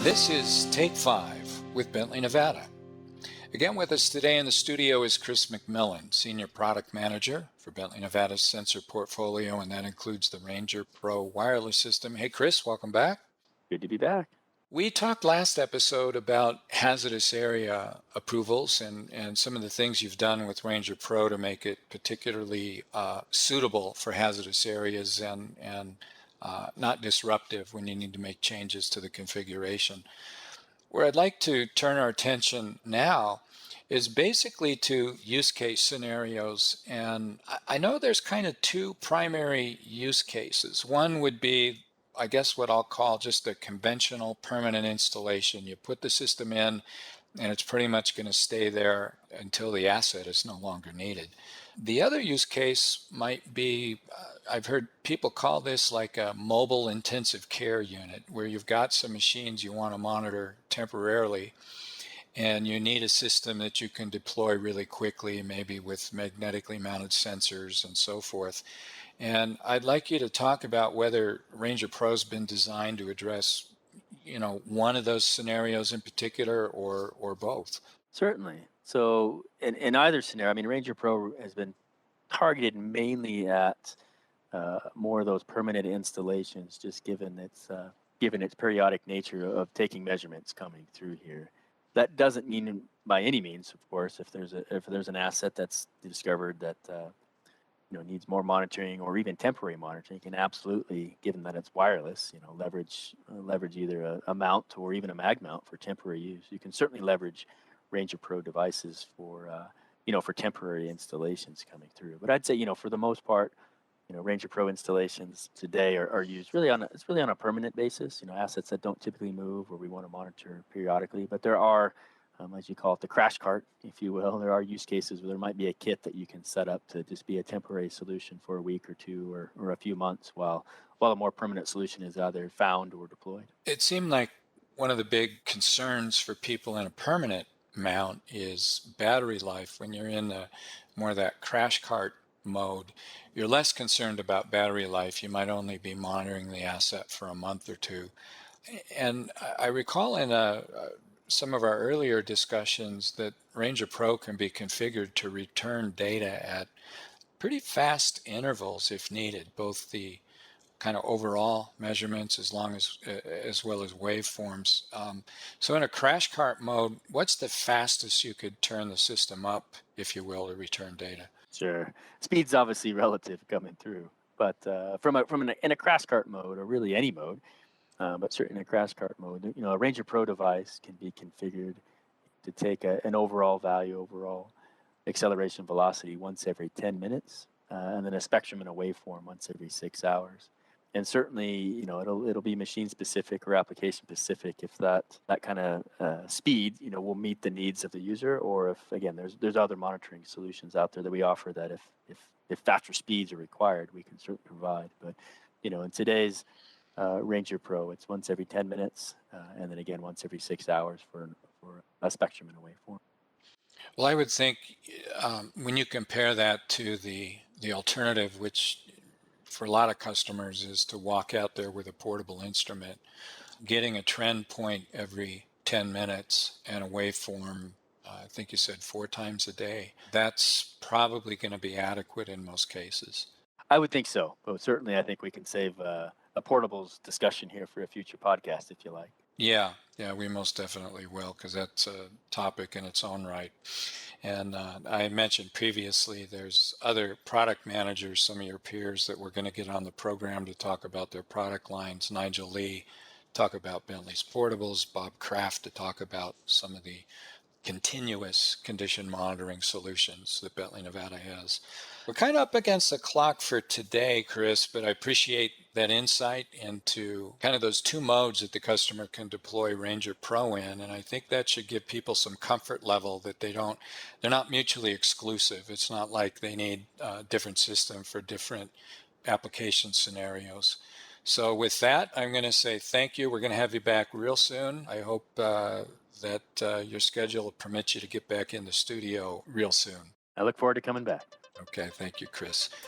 This is Take 5 with Bentley Nevada. Again with us today in the studio is Chris McMillan, Senior Product Manager for Bentley Nevada's sensor portfolio, and that includes the Ranger Pro wireless system. Hey Chris, welcome back. Good to be back. We talked last episode about hazardous area approvals and some of the things you've done with Ranger Pro to make it particularly suitable for hazardous areas and not disruptive when you need to make changes to the configuration. Where I'd like to turn our attention now is basically to use case scenarios. And I know there's kind of two primary use cases. One would be, I guess, what I'll call just a conventional permanent installation. You put the system in, and it's pretty much going to stay there until the asset is no longer needed. The other use case might be, I've heard people call this like a mobile intensive care unit, where you've got some machines you want to monitor temporarily, and you need a system that you can deploy really quickly, maybe with magnetically mounted sensors and so forth. And I'd like you to talk about whether Ranger Pro's been designed to address, one of those scenarios in particular or both. Certainly. So in either scenario, I mean, Ranger Pro has been targeted mainly at more of those permanent installations, just given its periodic nature of taking measurements coming through here. That doesn't mean by any means, of course, if there's an asset that's discovered that needs more monitoring or even temporary monitoring, you can absolutely, given that it's wireless, leverage either a mount or even a mag mount for temporary use. You can certainly leverage Ranger Pro devices for temporary installations coming through. But I'd say, for the most part, Ranger Pro installations today are used really on a permanent basis. Assets that don't typically move or we want to monitor periodically. But there are, as you call it, the crash cart, if you will. There are use cases where there might be a kit that you can set up to just be a temporary solution for a week or two or a few months while a more permanent solution is either found or deployed. It seemed like one of the big concerns for people in a permanent mount is battery life. When you're in more of that crash cart mode, you're less concerned about battery life. You might only be monitoring the asset for a month or two. And I recall in some of our earlier discussions that Ranger Pro can be configured to return data at pretty fast intervals if needed, both the kind of overall measurements as well as waveforms. So in a crash cart mode, what's the fastest you could turn the system up, if you will, to return data? Sure. Speed's obviously relative coming through, but in a crash cart mode or really any mode, but certainly in a crash cart mode, a Ranger Pro device can be configured to take an overall acceleration velocity once every 10 minutes, and then a spectrum and a waveform once every 6 hours. And certainly, it'll be machine specific or application specific if that kind of speed, will meet the needs of the user, or if again there's other monitoring solutions out there that we offer that if faster speeds are required, we can certainly provide. But in today's Ranger Pro, it's once every 10 minutes, and then again once every 6 hours for a spectrum and a waveform. Well, I would think when you compare that to the alternative, which for a lot of customers is to walk out there with a portable instrument, getting a trend point every 10 minutes and a waveform, I think you said 4 times a day, that's probably going to be adequate in most cases. I would think so, but certainly I think we can save a portables discussion here for a future podcast if you like. Yeah, we most definitely will, because that's a topic in its own right. And I mentioned previously, there's other product managers, some of your peers, that we're going to get on the program to talk about their product lines. Nigel Lee, talk about Bentley's portables. Bob Kraft to talk about some of the continuous condition monitoring solutions that Bentley Nevada has. We're kind of up against the clock for today, Chris, but I appreciate that insight into kind of those two modes that the customer can deploy Ranger Pro in. And I think that should give people some comfort level that they're not mutually exclusive. It's not like they need a different system for different application scenarios. So with that, I'm going to say thank you. We're going to have you back real soon. I hope that your schedule will permit you to get back in the studio real soon. I look forward to coming back. Okay, thank you, Chris.